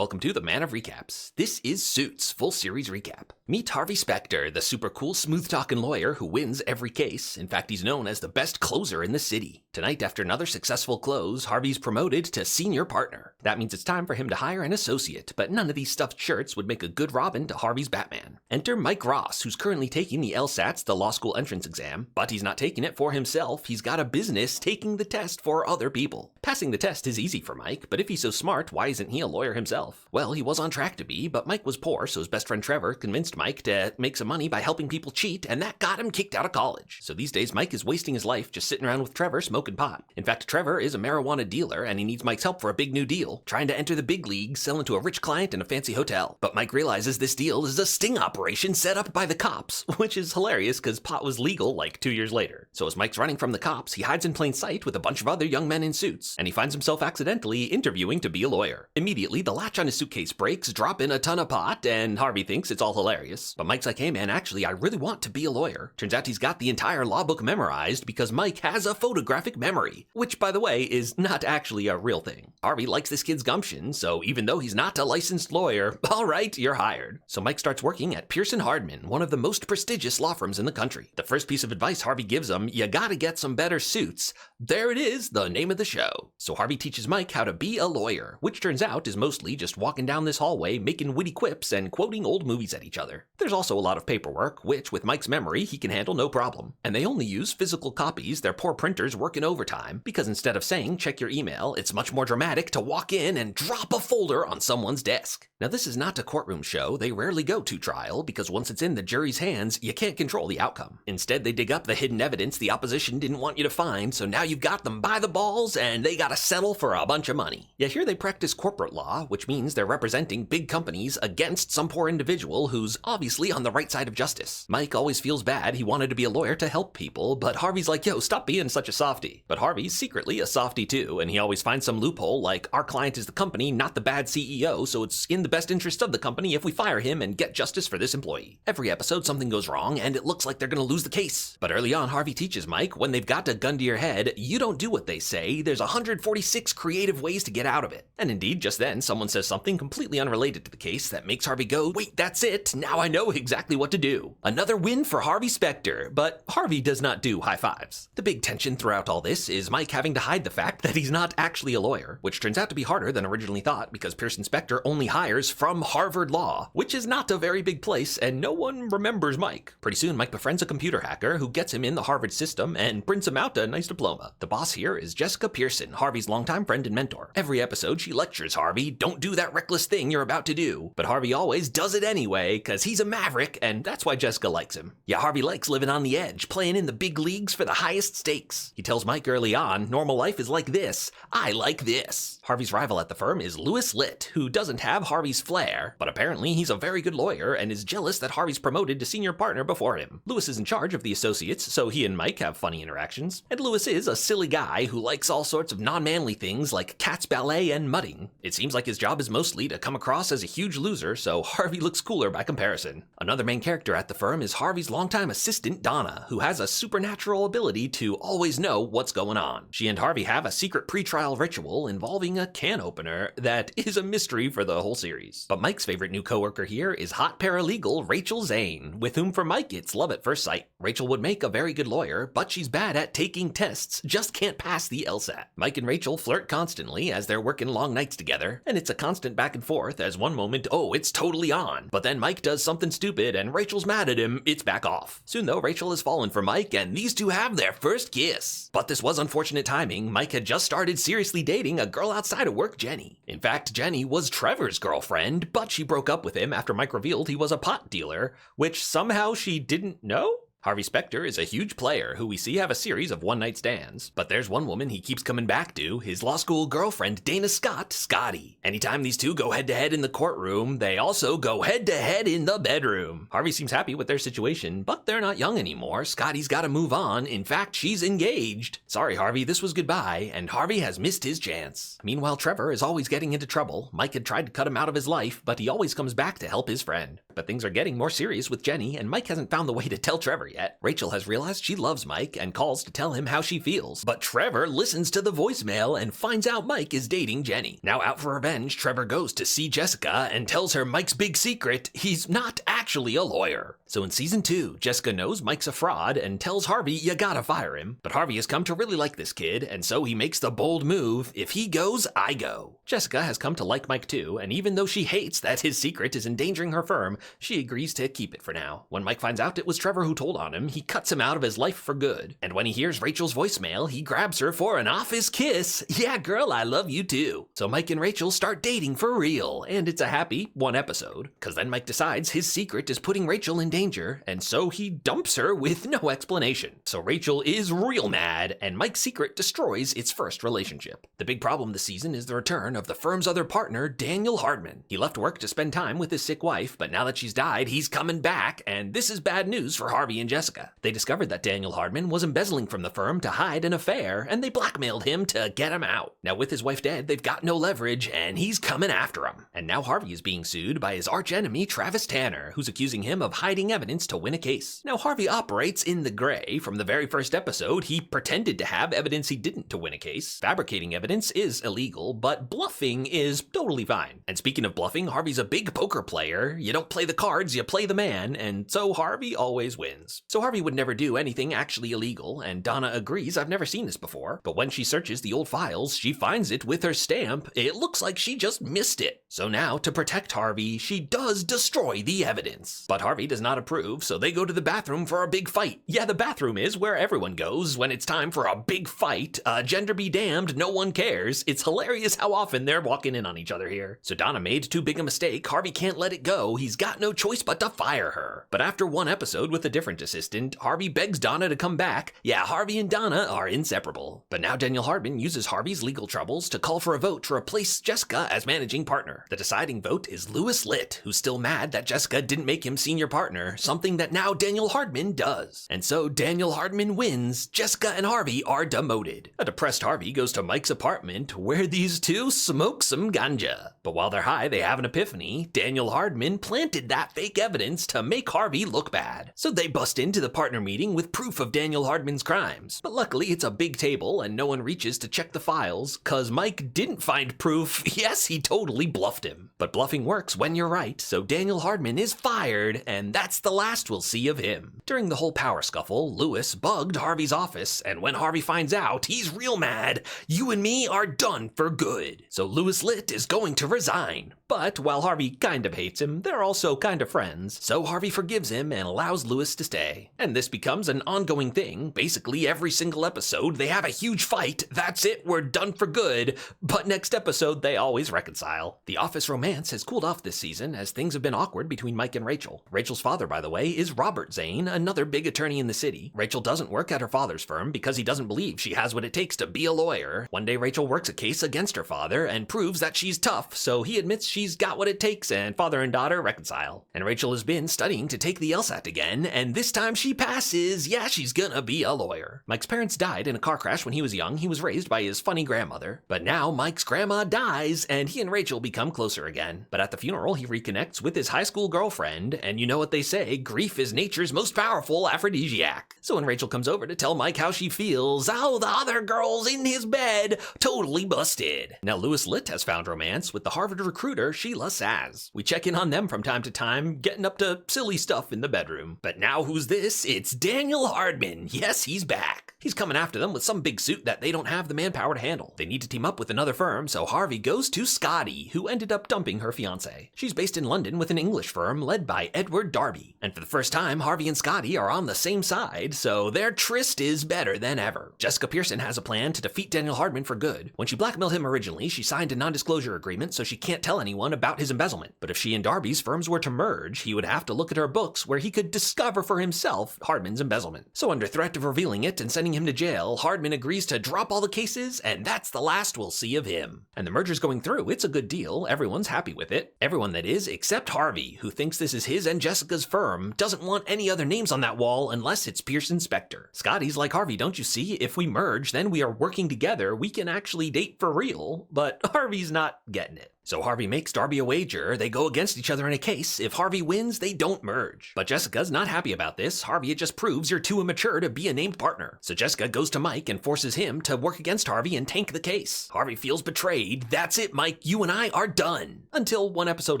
welcome to the Man of Recaps. This is Suits, full series recap. Meet Harvey Specter, the super cool, smooth-talking lawyer who wins every case. In fact, he's known as the best closer in the city. Tonight, after another successful close, Harvey's promoted to senior partner. That means it's time for him to hire an associate, but none of these stuffed shirts would make a good Robin to Harvey's Batman. Enter Mike Ross, who's currently taking the LSATs, the law school entrance exam, but he's not taking it for himself. He's got a business taking the test for other people. Passing the test is easy for Mike, but if he's so smart, why isn't he a lawyer himself? Well, he was on track to be, but Mike was poor, so his best friend Trevor convinced Mike to make some money by helping people cheat, and that got him kicked out of college. So these days, Mike is wasting his life just sitting around with Trevor smoking pot. In fact, Trevor is a marijuana dealer, and he needs Mike's help for a big new deal, trying to enter the big leagues, selling to a rich client in a fancy hotel. But Mike realizes this deal is a sting operation set up by the cops, which is hilarious because pot was legal like 2 years later. So as Mike's running from the cops, he hides in plain sight with a bunch of other young men in suits, and he finds himself accidentally interviewing to be a lawyer. Immediately, the latch on his suitcase breaks, drop in a ton of pot, and Harvey thinks it's all hilarious. But Mike's like, hey man, actually, I really want to be a lawyer. Turns out he's got the entire law book memorized because Mike has a photographic memory, which, by the way, is not actually a real thing. Harvey likes this kid's gumption, so even though he's not a licensed lawyer, all right, you're hired. So Mike starts working at Pearson Hardman, one of the most prestigious law firms in the country. The first piece of advice Harvey gives him, you gotta get some better suits. There it is, the name of the show. So Harvey teaches Mike how to be a lawyer, which turns out is mostly just walking down this hallway, making witty quips and quoting old movies at each other. There's also a lot of paperwork, which with Mike's memory, he can handle no problem. And they only use physical copies, their poor printers working overtime, because instead of saying check your email, it's much more dramatic to walk in and drop a folder on someone's desk. Now this is not a courtroom show, they rarely go to trial, because once it's in the jury's hands, you can't control the outcome. Instead, they dig up the hidden evidence the opposition didn't want you to find, so now you've got them by the balls, and they gotta settle for a bunch of money. Yet here they practice corporate law, which means they're representing big companies against some poor individual who's obviously on the right side of justice. Mike always feels bad, he wanted to be a lawyer to help people, but Harvey's like, yo, stop being such a softie. But Harvey's secretly a softie too, and he always finds some loophole like, our client is the company, not the bad CEO, so it's in the best interest of the company if we fire him and get justice for this employee. Every episode something goes wrong, and it looks like they're gonna lose the case. But early on, Harvey teaches Mike, when they've got a gun to your head, you don't do what they say, there's 146 creative ways to get out of it. And indeed, just then, someone says something completely unrelated to the case that makes Harvey go, wait, that's it, now I know exactly what to do. Another win for Harvey Specter, but Harvey does not do high fives. The big tension throughout all this is Mike having to hide the fact that he's not actually a lawyer, which turns out to be harder than originally thought because Pearson Specter only hires from Harvard Law, which is not a very big place and no one remembers Mike. Pretty soon, Mike befriends a computer hacker who gets him in the Harvard system and prints him out a nice diploma. The boss here is Jessica Pearson, Harvey's longtime friend and mentor. Every episode, she lectures Harvey, don't do that reckless thing you're about to do. But Harvey always does it anyway, cause he's a maverick, and that's why Jessica likes him. Yeah, Harvey likes living on the edge, playing in the big leagues for the highest stakes. He tells Mike early on, normal life is like this. I like this. Harvey's rival at the firm is Louis Litt, who doesn't have Harvey's flair, but apparently he's a very good lawyer and is jealous that Harvey's promoted to senior partner before him. Louis is in charge of the associates, so he and Mike have funny interactions. And Louis is a silly guy who likes all sorts of non-manly things like cat's ballet and mudding. It seems like his job is mostly to come across as a huge loser, so Harvey looks cooler by comparison. Another main character at the firm is Harvey's longtime assistant, Donna, who has a supernatural ability to always know what's going on. She and Harvey have a secret pre-trial ritual involving a can opener that is a mystery for the whole series. But Mike's favorite new coworker here is hot paralegal Rachel Zane, with whom for Mike it's love at first sight. Rachel would make a very good lawyer, but she's bad at taking tests, just can't pass the LSAT. Mike and Rachel flirt constantly as they're working long nights together, and it's a constant back and forth as one moment, oh, it's totally on, but then Mike does something stupid and Rachel's mad at him, it's back off. Soon though, Rachel has fallen for Mike and these two have their first kiss. But this was unfortunate timing. Mike had just started seriously dating a girl outside of work, Jenny. In fact, Jenny was Trevor's girlfriend, but she broke up with him after Mike revealed he was a pot dealer, which somehow she didn't know? Harvey Specter is a huge player who we see have a series of one-night stands, but there's one woman he keeps coming back to, his law school girlfriend Dana Scott, Scotty. Anytime these two go head-to-head in the courtroom, they also go head-to-head in the bedroom. Harvey seems happy with their situation, but they're not young anymore. Scotty's gotta move on. In fact, she's engaged. Sorry, Harvey, this was goodbye, and Harvey has missed his chance. Meanwhile, Trevor is always getting into trouble. Mike had tried to cut him out of his life, but he always comes back to help his friend. But things are getting more serious with Jenny, and Mike hasn't found the way to tell Trevor yet. Rachel has realized she loves Mike and calls to tell him how she feels. But Trevor listens to the voicemail and finds out Mike is dating Jenny. Now out for revenge, Trevor goes to see Jessica and tells her Mike's big secret: he's not actually a lawyer. So in season 2, Jessica knows Mike's a fraud and tells Harvey you gotta fire him. But Harvey has come to really like this kid, and so he makes the bold move: if he goes, I go. Jessica has come to like Mike too, and even though she hates that his secret is endangering her firm, she agrees to keep it for now. When Mike finds out it was Trevor who told on him, he cuts him out of his life for good. And when he hears Rachel's voicemail, he grabs her for an office kiss. Yeah, girl, I love you too. So Mike and Rachel start dating for real, and it's a happy one episode. Cause then Mike decides his secret is putting Rachel in danger, and so he dumps her with no explanation. So Rachel is real mad, and Mike's secret destroys its first relationship. The big problem this season is the return of the firm's other partner, Daniel Hardman. He left work to spend time with his sick wife, but now that she's died, he's coming back, and this is bad news for Harvey and Jessica. They discovered that Daniel Hardman was embezzling from the firm to hide an affair, and they blackmailed him to get him out. Now with his wife dead, they've got no leverage, and he's coming after him. And now Harvey is being sued by his archenemy Travis Tanner, who's accusing him of hiding evidence to win a case. Now Harvey operates in the gray. From the very first episode, he pretended to have evidence he didn't to win a case. Fabricating evidence is illegal, but bluffing is totally fine. And speaking of bluffing, Harvey's a big poker player. You don't play the cards, you play the man, and so Harvey always wins. So Harvey would never do anything actually illegal, and Donna agrees. I've never seen this before, but when she searches the old files, she finds it with her stamp. It looks like she just missed it. So now, to protect Harvey, she does destroy the evidence. But Harvey does not approve, so they go to the bathroom for a big fight. Yeah, the bathroom is where everyone goes when it's time for a big fight. Gender be damned, no one cares. It's hilarious how often they're walking in on each other here. So Donna made too big a mistake. Harvey can't let it go. He's got no choice but to fire her. But after one episode with a different assistant, Harvey begs Donna to come back. Yeah, Harvey and Donna are inseparable. But now Daniel Hardman uses Harvey's legal troubles to call for a vote to replace Jessica as managing partner. The deciding vote is Louis Litt, who's still mad that Jessica didn't make him senior partner, something that now Daniel Hardman does. And so Daniel Hardman wins. Jessica and Harvey are demoted. A depressed Harvey goes to Mike's apartment, where these two smoke some ganja. But while they're high, they have an epiphany. Daniel Hardman planted that fake evidence to make Harvey look bad. So they bust into the partner meeting with proof of Daniel Hardman's crimes. But luckily, it's a big table and no one reaches to check the files, cause Mike didn't find proof. Yes, he totally bluffed him. But bluffing works when you're right, so Daniel Hardman is fired, and that's the last we'll see of him. During the whole power scuffle, Louis bugged Harvey's office, and when Harvey finds out, he's real mad. You and me are done for good. So Louis Litt is going to resign. But while Harvey kind of hates him, they're also kind of friends, so Harvey forgives him and allows Louis to stay. And this becomes an ongoing thing. Basically, every single episode, they have a huge fight. That's it, we're done for good. But next episode, they always reconcile. The office romance has cooled off this season, as things have been awkward between Mike and Rachel. Rachel's father, by the way, is Robert Zane, another big attorney in the city. Rachel doesn't work at her father's firm because he doesn't believe she has what it takes to be a lawyer. One day, Rachel works a case against her father and proves that she's tough, so he admits she's got what it takes, and father and daughter reconcile. And Rachel has been studying to take the LSAT again, and this time she passes. Yeah, she's gonna be a lawyer. Mike's parents died in a car crash when he was young. He was raised by his funny grandmother. But now Mike's grandma dies, and he and Rachel become closer again. But at the funeral, he reconnects with his high school girlfriend, and you know what they say, grief is nature's most powerful aphrodisiac. So when Rachel comes over to tell Mike how she feels, oh, the other girl's in his bed, totally busted. Now Louis Litt has found romance with the Harvard recruiter Sheila Saz. We check in on them from time to time, getting up to silly stuff in the bedroom. But now who's this? It's Daniel Hardman. Yes, he's back. He's coming after them with some big suit that they don't have the manpower to handle. They need to team up with another firm, so Harvey goes to Scotty, who ended up dumping her fiancé. She's based in London with an English firm led by Edward Darby. And for the first time, Harvey and Scotty are on the same side, so their tryst is better than ever. Jessica Pearson has a plan to defeat Daniel Hardman for good. When she blackmailed him originally, she signed a non-disclosure agreement so she can't tell anyone about his embezzlement. But if she and Darby's firms were to merge, he would have to look at her books where he could discover for himself Hardman's embezzlement. So under threat of revealing it and sending him to jail, Hardman agrees to drop all the cases, and that's the last we'll see of him. And the merger's going through. It's a good deal. Everyone's happy with it. Everyone, that is, except Harvey, who thinks this is his and Jessica's firm, doesn't want any other names on that wall unless it's Pearson Specter. Scotty's like, Harvey, don't you see? If we merge, then we are working together. We can actually date for real. But Harvey's not getting it. So Harvey makes Darby a wager. They go against each other in a case. If Harvey wins, they don't merge. But Jessica's not happy about this. Harvey, it just proves you're too immature to be a named partner. So Jessica goes to Mike and forces him to work against Harvey and tank the case. Harvey feels betrayed. That's it, Mike. You and I are done. Until one episode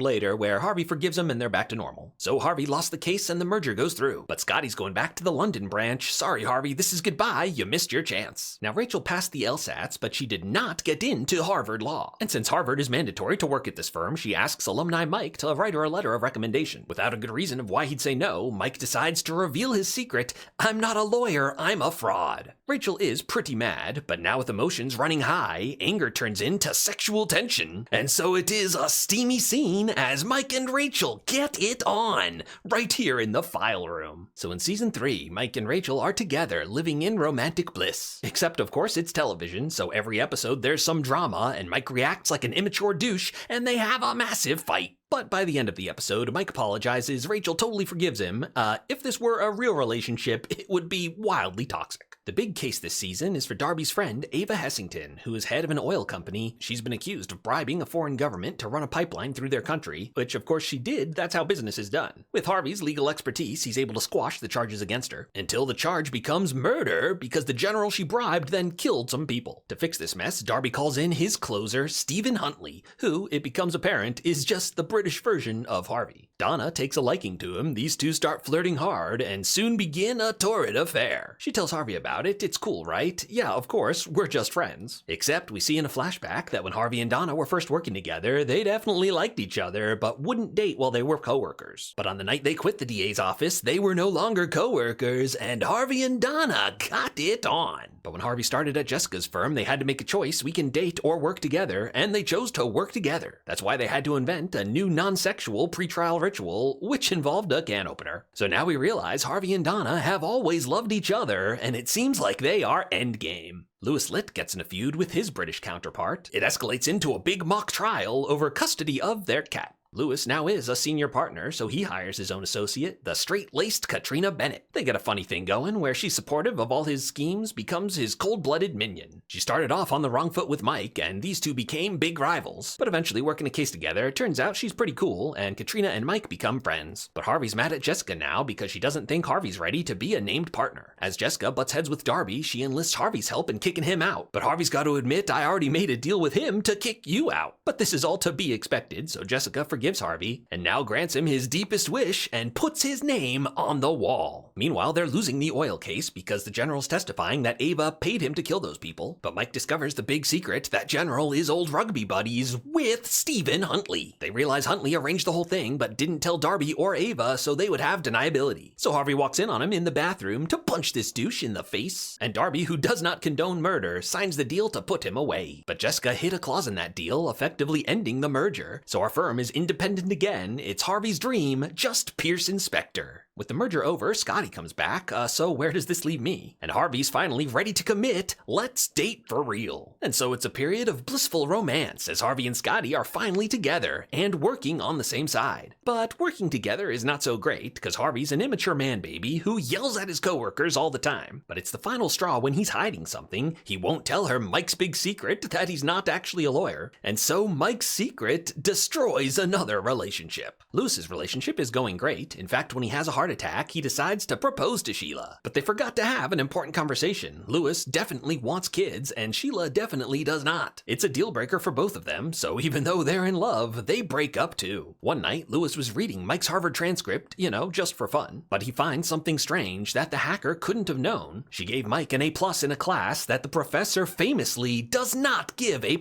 later where Harvey forgives him and they're back to normal. So Harvey lost the case and the merger goes through. But Scotty's going back to the London branch. Sorry, Harvey, this is goodbye. You missed your chance. Now, Rachel passed the LSATs, but she did not get into Harvard Law. And since Harvard is mandatory to work at this firm, she asks alumni Mike to write her a letter of recommendation. Without a good reason of why he'd say no, Mike decides to reveal his secret. I'm not a lawyer, I'm a fraud. Rachel is pretty mad, but now with emotions running high, anger turns into sexual tension. And so it is a steamy scene as Mike and Rachel get it on, right here in the file room. So in season 3, Mike and Rachel are together, living in romantic bliss. Except, of course, it's television, so every episode there's some drama, and Mike reacts like an immature douche, and they have a massive fight. But by the end of the episode, Mike apologizes, Rachel totally forgives him. If this were a real relationship, it would be wildly toxic. The big case this season is for Darby's friend, Ava Hessington, who is head of an oil company. She's been accused of bribing a foreign government to run a pipeline through their country, which of course she did. That's how business is done. With Harvey's legal expertise, he's able to squash the charges against her, until the charge becomes murder because the general she bribed then killed some people. To fix this mess, Darby calls in his closer, Stephen Huntley, who, it becomes apparent, is just the British version of Harvey. Donna takes a liking to him, these two start flirting hard, and soon begin a torrid affair. She tells Harvey about it. It's cool, right? Yeah, of course, we're just friends. Except we see in a flashback that when Harvey and Donna were first working together, they definitely liked each other, but wouldn't date while they were co-workers. But on the night they quit the DA's office, they were no longer co-workers, and Harvey and Donna got it on. But when Harvey started at Jessica's firm, they had to make a choice. We can date or work together, and they chose to work together. That's why they had to invent a new non-sexual pretrial ritual, which involved a can opener. So now we realize Harvey and Donna have always loved each other, and it seems like they are endgame. Louis Litt gets in a feud with his British counterpart. It escalates into a big mock trial over custody of their cat. Louis now is a senior partner, so he hires his own associate, the straight-laced Katrina Bennett. They get a funny thing going where she's supportive of all his schemes, becomes his cold-blooded minion. She started off on the wrong foot with Mike, and these two became big rivals. But eventually, working a case together, it turns out she's pretty cool, and Katrina and Mike become friends. But Harvey's mad at Jessica now because she doesn't think Harvey's ready to be a named partner. As Jessica butts heads with Darby, she enlists Harvey's help in kicking him out. But Harvey's got to admit, I already made a deal with him to kick you out. But this is all to be expected, so Jessica forgives Harvey, and now grants him his deepest wish and puts his name on the wall. Meanwhile, they're losing the oil case because the general's testifying that Ava paid him to kill those people. But Mike discovers the big secret: that general is old rugby buddies with Stephen Huntley. They realize Huntley arranged the whole thing but didn't tell Darby or Ava, so they would have deniability. So Harvey walks in on him in the bathroom to punch this douche in the face. And Darby, who does not condone murder, signs the deal to put him away. But Jessica hid a clause in that deal, effectively ending the merger. So our firm is independent again. It's Harvey's dream, just Pearson Specter. With the merger over, Scotty comes back, so where does this leave me? And Harvey's finally ready to commit. Let's date for real. And so it's a period of blissful romance as Harvey and Scotty are finally together and working on the same side. But working together is not so great because Harvey's an immature man baby who yells at his coworkers all the time. But it's the final straw when he's hiding something. He won't tell her Mike's big secret, that he's not actually a lawyer. And so Mike's secret destroys another relationship. Lewis's relationship is going great. In fact, when he has a heart attack, he decides to propose to Sheila. But they forgot to have an important conversation. Lewis definitely wants kids, and Sheila definitely does not. It's a deal breaker for both of them, so even though they're in love, they break up too. One night, Lewis was reading Mike's Harvard transcript, just for fun. But he finds something strange that the hacker couldn't have known. She gave Mike an A+ in a class that the professor famously does not give A+.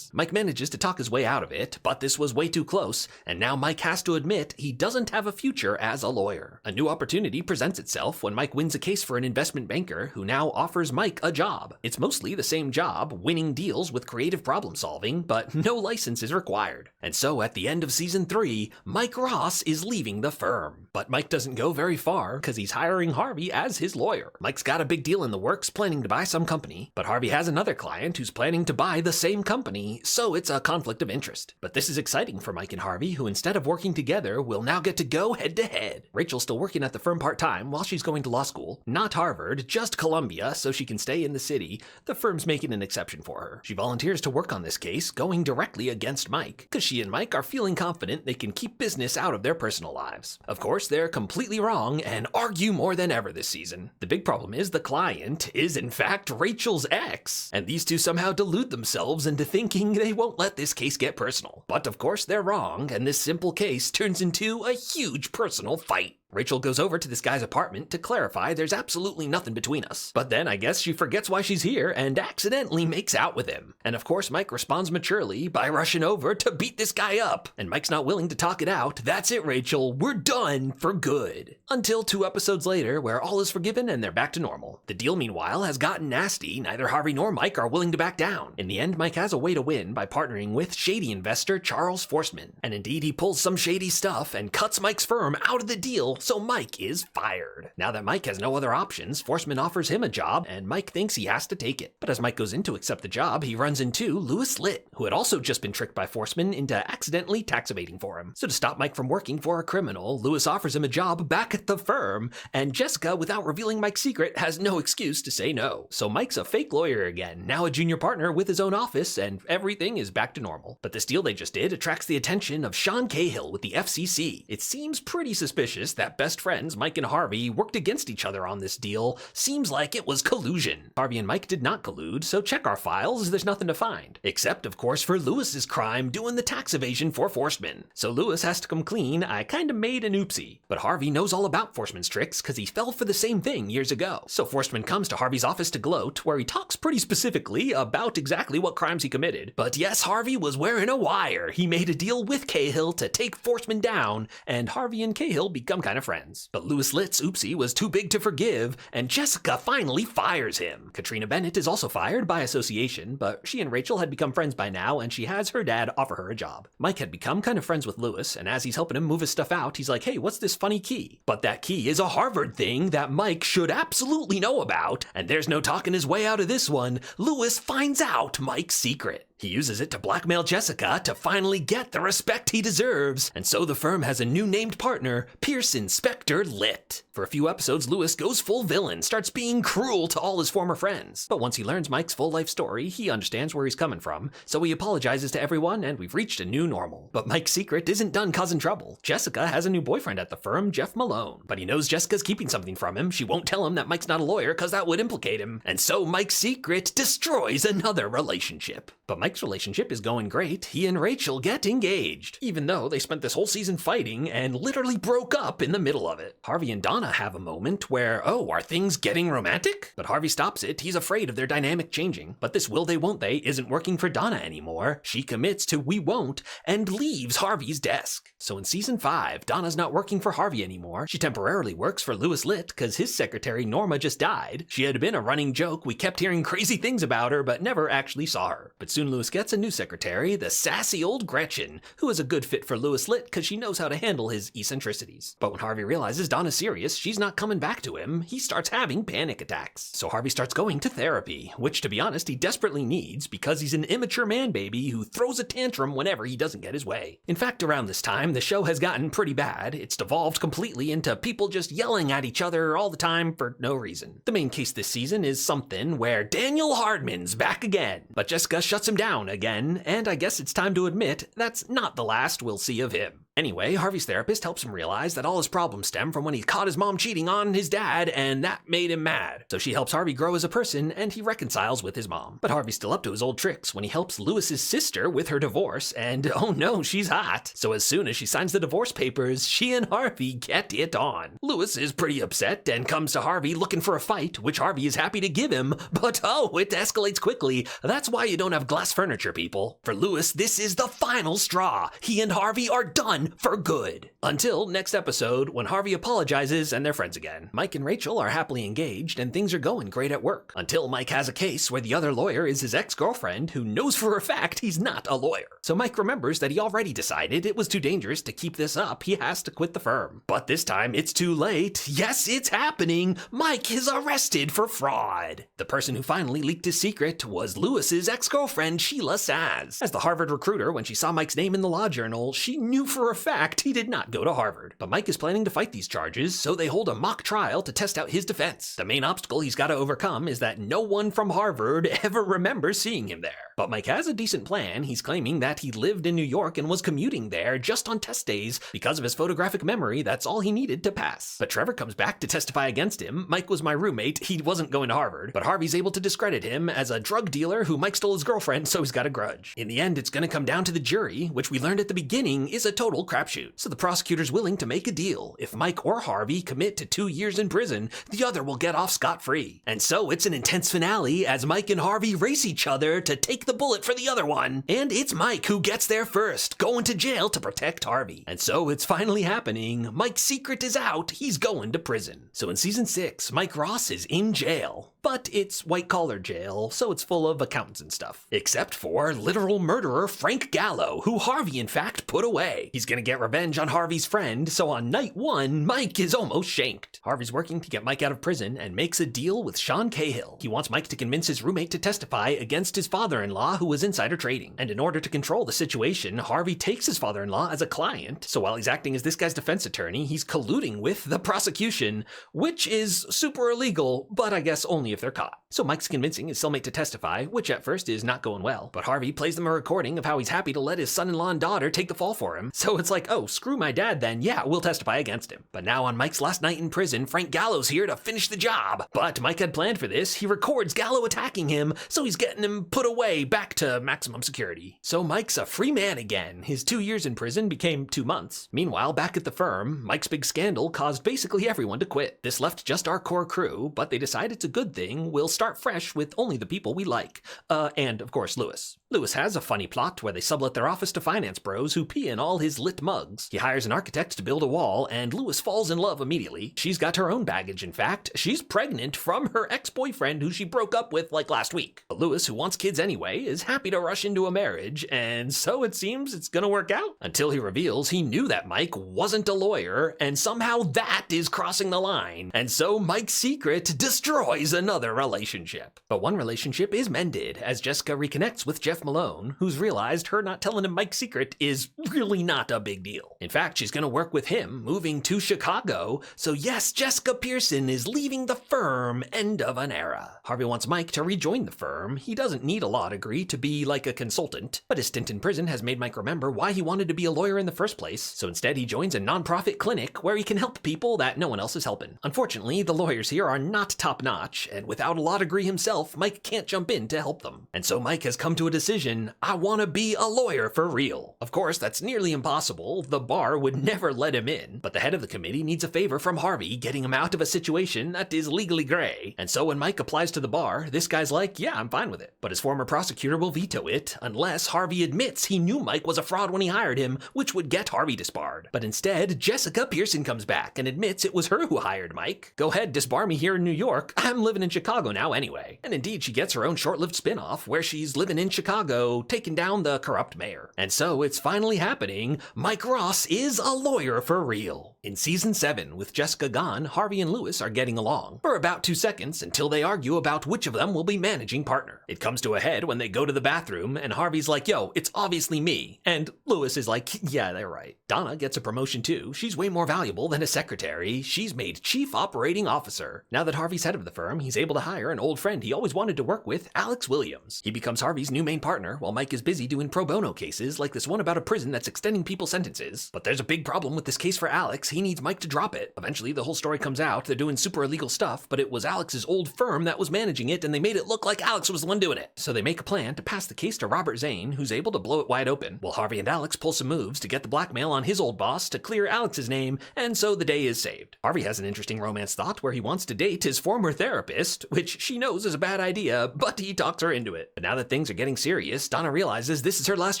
Mike manages to talk his way out of it, but this was way too close, and now Mike has to admit he doesn't have a future as a lawyer. A new opportunity presents itself when Mike wins a case for an investment banker who now offers Mike a job. It's mostly the same job, winning deals with creative problem solving, but no license is required. And so at the end of season 3, Mike Ross is leaving the firm. But Mike doesn't go very far because he's hiring Harvey as his lawyer. Mike's got a big deal in the works, planning to buy some company, but Harvey has another client who's planning to buy the same company, so it's a conflict of interest. But this is exciting for Mike and Harvey, who instead of working together will now get to go head to head. Rachel's still working at the firm part-time while she's going to law school. Not Harvard, just Columbia, so she can stay in the city. The firm's making an exception for her. She volunteers to work on this case, going directly against Mike, because she and Mike are feeling confident they can keep business out of their personal lives. Of course, they're completely wrong and argue more than ever this season. The big problem is the client is in fact Rachel's ex, and these two somehow delude themselves into thinking they won't let this case get personal. But of course they're wrong, and this simple case turns into a huge personal fight. Rachel goes over to this guy's apartment to clarify there's absolutely nothing between us. But then I guess she forgets why she's here and accidentally makes out with him. And of course Mike responds maturely by rushing over to beat this guy up. And Mike's not willing to talk it out. That's it, Rachel. We're done for good. Until 2 episodes later where all is forgiven and they're back to normal. The deal meanwhile has gotten nasty. Neither Harvey nor Mike are willing to back down. In the end, Mike has a way to win by partnering with shady investor Charles Forsman. And indeed he pulls some shady stuff and cuts Mike's firm out of the deal, so Mike is fired. Now that Mike has no other options, Forsman offers him a job, and Mike thinks he has to take it. But as Mike goes in to accept the job, he runs into Louis Litt, who had also just been tricked by Forsman into accidentally tax evading for him. So to stop Mike from working for a criminal, Louis offers him a job back at the firm, and Jessica, without revealing Mike's secret, has no excuse to say no. So Mike's a fake lawyer again, now a junior partner with his own office, and everything is back to normal. But this deal they just did attracts the attention of Sean Cahill with the FCC. It seems pretty suspicious that best friends Mike and Harvey worked against each other on this deal. Seems like it was collusion. Harvey and Mike did not collude, so check our files, there's nothing to find. Except, of course, for Louis's crime doing the tax evasion for Forsman. So Louis has to come clean. I kinda made an oopsie. But Harvey knows all about Forsman's tricks because he fell for the same thing years ago. So Forsman comes to Harvey's office to gloat, where he talks pretty specifically about exactly what crimes he committed. But yes, Harvey was wearing a wire. He made a deal with Cahill to take Forsman down, and Harvey and Cahill become kind of friends. But Louis Litt's oopsie was too big to forgive, and Jessica finally fires him. Katrina Bennett is also fired by association, but she and Rachel had become friends by now, and she has her dad offer her a job. Mike had become kind of friends with Louis, and as he's helping him move his stuff out, he's like, hey, what's this funny key? But that key is a Harvard thing that Mike should absolutely know about, and there's no talking his way out of this one. Louis finds out Mike's secret. He uses it to blackmail Jessica to finally get the respect he deserves, and so the firm has a new named partner, Pearson Specter Litt. For a few episodes, Louis goes full villain, starts being cruel to all his former friends. But once he learns Mike's full life story, he understands where he's coming from, so he apologizes to everyone, and we've reached a new normal. But Mike's secret isn't done causing trouble. Jessica has a new boyfriend at the firm, Jeff Malone. But he knows Jessica's keeping something from him. She won't tell him that Mike's not a lawyer, because that would implicate him. And so Mike's secret destroys another relationship. But Mike's relationship is going great. He and Rachel get engaged, even though they spent this whole season fighting and literally broke up in the middle of it. Harvey and Donna have a moment where, oh, are things getting romantic? But Harvey stops it. He's afraid of their dynamic changing. But this will they won't they isn't working for Donna anymore. She commits to we won't and leaves Harvey's desk. So in season 5, Donna's not working for Harvey anymore. She temporarily works for Louis Litt because his secretary Norma just died. She had been a running joke. We kept hearing crazy things about her but never actually saw her. But soon Louis gets a new secretary, the sassy old Gretchen, who is a good fit for Louis Litt because she knows how to handle his eccentricities. But when Harvey realizes Donna's serious, she's not coming back to him, he starts having panic attacks. So Harvey starts going to therapy, which to be honest he desperately needs because he's an immature man baby who throws a tantrum whenever he doesn't get his way. In fact, around this time, the show has gotten pretty bad. It's devolved completely into people just yelling at each other all the time for no reason. The main case this season is something where Daniel Hardman's back again, but Jessica shuts him down again, and I guess it's time to admit that's not the last we'll see of him. Anyway, Harvey's therapist helps him realize that all his problems stem from when he caught his mom cheating on his dad, and that made him mad. So she helps Harvey grow as a person, and he reconciles with his mom. But Harvey's still up to his old tricks when he helps Louis's sister with her divorce, and oh no, she's hot. So as soon as she signs the divorce papers, she and Harvey get it on. Louis is pretty upset and comes to Harvey looking for a fight, which Harvey is happy to give him, but oh, it escalates quickly. That's why you don't have glass furniture, people. For Louis, this is the final straw. He and Harvey are done for good. Until next episode, when Harvey apologizes and they're friends again. Mike and Rachel are happily engaged and things are going great at work. Until Mike has a case where the other lawyer is his ex-girlfriend who knows for a fact he's not a lawyer. So Mike remembers that he already decided it was too dangerous to keep this up. He has to quit the firm. But this time it's too late. Yes, it's happening. Mike is arrested for fraud. The person who finally leaked his secret was Louis's ex-girlfriend, Sheila Saz. As the Harvard recruiter, when she saw Mike's name in the law journal, she knew for a fact he did not go to Harvard. But Mike is planning to fight these charges, so they hold a mock trial to test out his defense. The main obstacle he's got to overcome is that no one from Harvard ever remembers seeing him there. But Mike has a decent plan. He's claiming that he lived in New York and was commuting there just on test days. Because of his photographic memory, that's all he needed to pass. But Trevor comes back to testify against him. Mike was my roommate. He wasn't going to Harvard. But Harvey's able to discredit him as a drug dealer who Mike stole his girlfriend, so he's got a grudge. In the end, it's going to come down to the jury, which we learned at the beginning is a total crapshoot. So the prosecutor's willing to make a deal. If Mike or Harvey commit to 2 years in prison, the other will get off scot-free. And so it's an intense finale as Mike and Harvey race each other to take the bullet for the other one. And it's Mike who gets there first, going to jail to protect Harvey. And so it's finally happening. Mike's secret is out. He's going to prison. So in season 6, Mike Ross is in jail. But it's white-collar jail, so it's full of accountants and stuff. Except for literal murderer Frank Gallo, who Harvey in fact put away. He's gonna get revenge on Harvey's friend, so on night 1, Mike is almost shanked. Harvey's working to get Mike out of prison and makes a deal with Sean Cahill. He wants Mike to convince his roommate to testify against his father-in-law who was insider trading. And in order to control the situation, Harvey takes his father-in-law as a client, so while he's acting as this guy's defense attorney, he's colluding with the prosecution, which is super illegal, but I guess only if they're caught. So Mike's convincing his cellmate to testify, which at first is not going well, but Harvey plays them a recording of how he's happy to let his son-in-law and daughter take the fall for him. So it's like, oh, screw my dad then, yeah, we'll testify against him. But now on Mike's last night in prison, Frank Gallo's here to finish the job. But Mike had planned for this. He records Gallo attacking him, so he's getting him put away back to maximum security. So Mike's a free man again. His 2 years in prison became 2 months. Meanwhile, back at the firm, Mike's big scandal caused basically everyone to quit. This left just our core crew, but they decide it's a good thing. We'll start fresh with only the people we like. And of course, Lewis. Lewis has a funny plot where they sublet their office to finance bros who pee in all his lit mugs. He hires an architect to build a wall, and Lewis falls in love immediately. She's got her own baggage, in fact. She's pregnant from her ex-boyfriend who she broke up with like last week. But Lewis, who wants kids anyway, is happy to rush into a marriage, and so it seems it's gonna work out. Until he reveals he knew that Mike wasn't a lawyer, and somehow that is crossing the line. And so Mike's secret destroys another relationship. But one relationship is mended as Jessica reconnects with Jeff Malone, who's realized her not telling him Mike's secret is really not a big deal. In fact, she's gonna work with him, moving to Chicago. So yes, Jessica Pearson is leaving the firm. End of an era. Harvey wants Mike to rejoin the firm. He doesn't need a law degree to be like a consultant, but his stint in prison has made Mike remember why he wanted to be a lawyer in the first place. So instead, he joins a nonprofit clinic where he can help people that no one else is helping. Unfortunately, the lawyers here are not top-notch, and without a law degree himself, Mike can't jump in to help them. And so Mike has come to a decision: I want to be a lawyer for real. Of course, that's nearly impossible. The bar would never let him in, but the head of the committee needs a favor from Harvey, getting him out of a situation that is legally gray. And so when Mike applies to the bar, this guy's like, yeah, I'm fine with it. But his former prosecutor will veto it unless Harvey admits he knew Mike was a fraud when he hired him, which would get Harvey disbarred. But instead, Jessica Pearson comes back and admits it was her who hired Mike. Go ahead, disbar me here in New York. I'm living in Chicago now anyway. And indeed, she gets her own short-lived spin-off where she's living in Chicago, taking down the corrupt mayor. And so it's finally happening. Mike Ross is a lawyer for real. In season 7, with Jessica gone, Harvey and Lewis are getting along for about 2 seconds until they argue about which of them will be managing partner. It comes to a head when they go to the bathroom and Harvey's like, yo, it's obviously me. And Lewis is like, yeah, they're right. Donna gets a promotion too. She's way more valuable than a secretary. She's made chief operating officer. Now that Harvey's head of the firm, he's able to hire an old friend he always wanted to work with, Alex Williams. He becomes Harvey's new main partner while Mike is busy doing pro bono cases like this one about a prison that's extending people's sentences. But there's a big problem with this case for Alex. He needs Mike to drop it. Eventually, the whole story comes out. They're doing super illegal stuff, but it was Alex's old firm that was managing it, and they made it look like Alex was the one doing it. So they make a plan to pass the case to Robert Zane, who's able to blow it wide open, while Harvey and Alex pull some moves to get the blackmail on his old boss to clear Alex's name, and so the day is saved. Harvey has an interesting romance thought where he wants to date his former therapist, which she knows is a bad idea, but he talks her into it. But now that things are getting serious, Donna realizes this is her last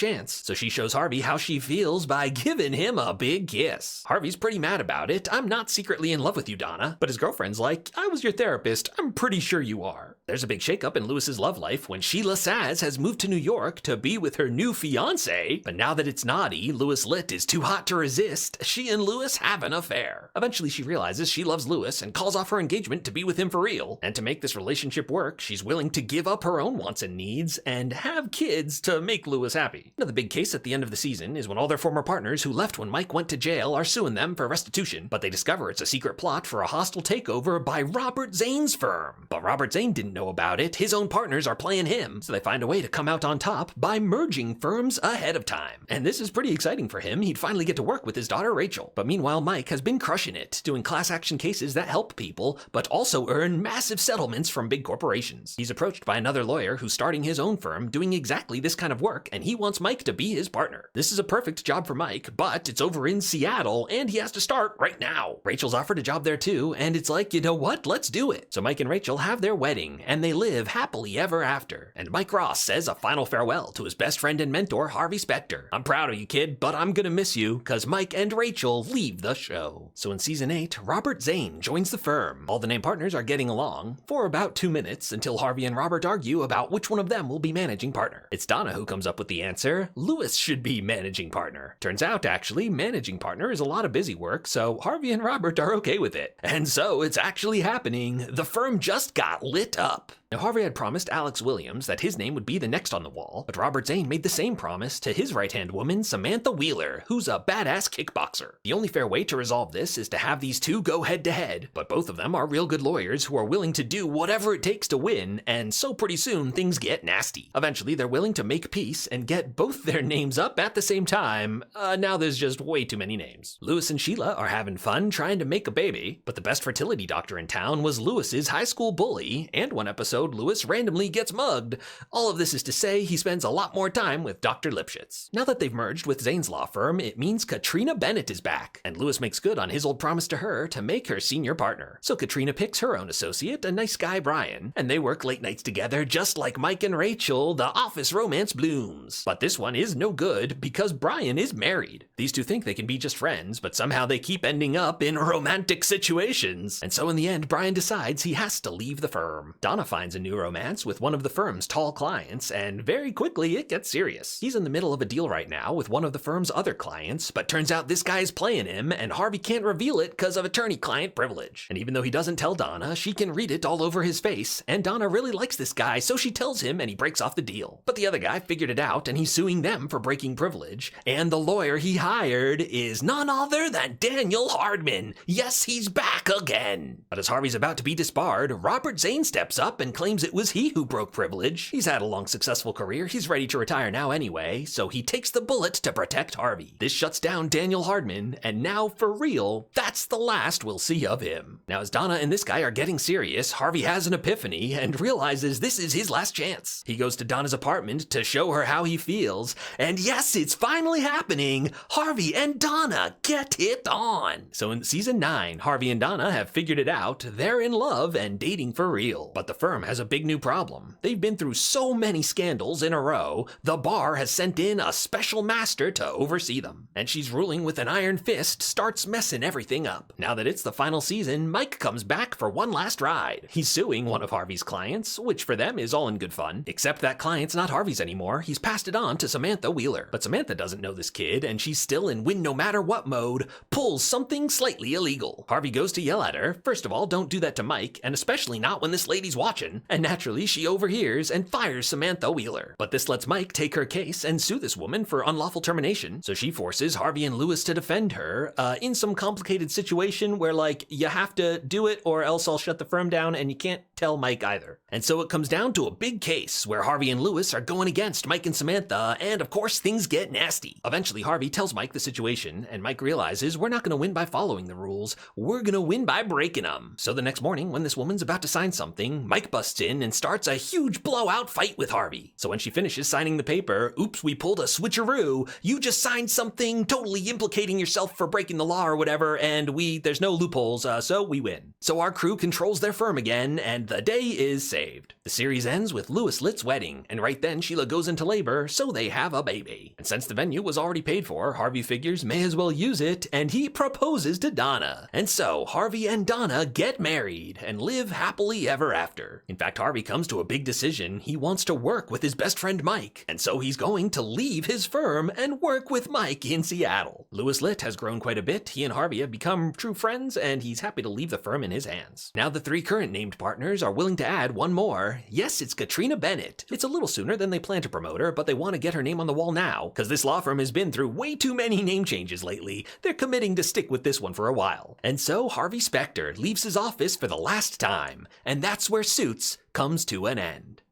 chance, so she shows Harvey how she feels by giving him a big kiss. Harvey's pretty mad about it. I'm not secretly in love with you, Donna. But his girlfriend's like, I was your therapist. I'm pretty sure you are. There's a big shakeup in Lewis's love life when Sheila Saz has moved to New York to be with her new fiance. But now that it's naughty, Lewis Litt is too hot to resist. She and Lewis have an affair. Eventually she realizes she loves Lewis and calls off her engagement to be with him for real. And to make this relationship work, she's willing to give up her own wants and needs and have kids to make Lewis happy. Now, the big case at the end of the season is when all their former partners who left when Mike went to jail are suing them for restitution, but they discover it's a secret plot for a hostile takeover by Robert Zane's firm. But Robert Zane didn't know about it. His own partners are playing him, so they find a way to come out on top by merging firms ahead of time. And this is pretty exciting for him. He'd finally get to work with his daughter Rachel. But meanwhile, Mike has been crushing it, doing class action cases that help people, but also earn massive settlements from big corporations. He's approached by another lawyer who's starting his own firm doing exactly this kind of work, and he wants Mike to be his partner. This is a perfect job for Mike, but it's over in Seattle, and he has to start right now. Rachel's offered a job there too, and it's like, you know what? Let's do it. So Mike and Rachel have their wedding, and they live happily ever after. And Mike Ross says a final farewell to his best friend and mentor, Harvey Specter. I'm proud of you, kid, but I'm gonna miss you, cause Mike and Rachel leave the show. So in season 8, Robert Zane joins the firm. All the named partners are getting along for about 2 minutes until Harvey and Robert argue about which one of them will be managing partner. It's Donna who comes up with the answer. Lewis should be managing partner. Turns out, actually, managing partner is a lot of busy work, so Harvey and Robert are okay with it. And so it's actually happening. The firm just got lit up. Now, Harvey had promised Alex Williams that his name would be the next on the wall, but Robert Zane made the same promise to his right-hand woman, Samantha Wheeler, who's a badass kickboxer. The only fair way to resolve this is to have these two go head-to-head, but both of them are real good lawyers who are willing to do whatever it takes to win, and so pretty soon things get nasty. Eventually, they're willing to make peace and get both their names up at the same time. Now there's just way too many names. Lewis and Sheila are having fun trying to make a baby, but the best fertility doctor in town was Lewis's high school bully, and one episode Lewis randomly gets mugged. All of this is to say he spends a lot more time with Dr. Lipschitz. Now that they've merged with Zane's law firm, it means Katrina Bennett is back, and Lewis makes good on his old promise to her to make her senior partner. So Katrina picks her own associate, a nice guy Brian, and they work late nights together just like Mike and Rachel. The office romance blooms. But this one is no good because Brian is married. These two think they can be just friends, but somehow they keep ending up in romantic situations. And so in the end, Brian decides he has to leave the firm. Donna finds a new romance with one of the firm's tall clients, and very quickly it gets serious. He's in the middle of a deal right now with one of the firm's other clients, but turns out this guy's playing him, and Harvey can't reveal it because of attorney-client privilege. And even though he doesn't tell Donna, she can read it all over his face, and Donna really likes this guy, so she tells him and he breaks off the deal. But the other guy figured it out, and he's suing them for breaking privilege, and the lawyer he hired is none other than Daniel Hardman. Yes, he's back again. But as Harvey's about to be disbarred, Robert Zane steps up and claims it was he who broke privilege. He's had a long, successful career. He's ready to retire now anyway, so he takes the bullet to protect Harvey. This shuts down Daniel Hardman, and now, for real, that's the last we'll see of him. Now, as Donna and this guy are getting serious, Harvey has an epiphany and realizes this is his last chance. He goes to Donna's apartment to show her how he feels, and yes, it's finally happening! Harvey and Donna get it on! So in season 9, Harvey and Donna have figured it out. They're in love and dating for real. But the firm has a big new problem. They've been through so many scandals in a row, the bar has sent in a special master to oversee them. And she's ruling with an iron fist, starts messing everything up. Now that it's the final season, Mike comes back for one last ride. He's suing one of Harvey's clients, which for them is all in good fun, except that client's not Harvey's anymore. He's passed it on to Samantha Wheeler. But Samantha doesn't know this kid, and she's still in win no matter what mode, pulls something slightly illegal. Harvey goes to yell at her. First of all, don't do that to Mike, and especially not when this lady's watching. And naturally, she overhears and fires Samantha Wheeler. But this lets Mike take her case and sue this woman for unlawful termination, so she forces Harvey and Lewis to defend her in some complicated situation where, like, you have to do it or else I'll shut the firm down, and you can't tell Mike either. And so it comes down to a big case where Harvey and Lewis are going against Mike and Samantha, and of course things get nasty. Eventually Harvey tells Mike the situation, and Mike realizes we're not going to win by following the rules, we're going to win by breaking them. So the next morning when this woman's about to sign something, Mike busts in and starts a huge blowout fight with Harvey. So when she finishes signing the paper, oops, we pulled a switcheroo, you just signed something totally implicating yourself for breaking the law or whatever, and there's no loopholes, so we win. So our crew controls their firm again, and and the day is saved. The series ends with Louis Litt's wedding, and right then Sheila goes into labor, so they have a baby. And since the venue was already paid for, Harvey figures may as well use it, and he proposes to Donna. And so Harvey and Donna get married and live happily ever after. In fact, Harvey comes to a big decision. He wants to work with his best friend Mike, and so he's going to leave his firm and work with Mike in Seattle. Louis Litt has grown quite a bit. He and Harvey have become true friends, and he's happy to leave the firm in his hands. Now the 3 current named partners are willing to add one more. Yes, it's Katrina Bennett. It's a little sooner than they plan to promote her, but they want to get her name on the wall now, because this law firm has been through way too many name changes lately. They're committing to stick with this one for a while. And so Harvey Specter leaves his office for the last time, and that's where Suits comes to an end.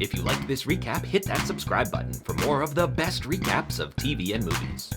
If you liked this recap, hit that subscribe button for more of the best recaps of TV and movies.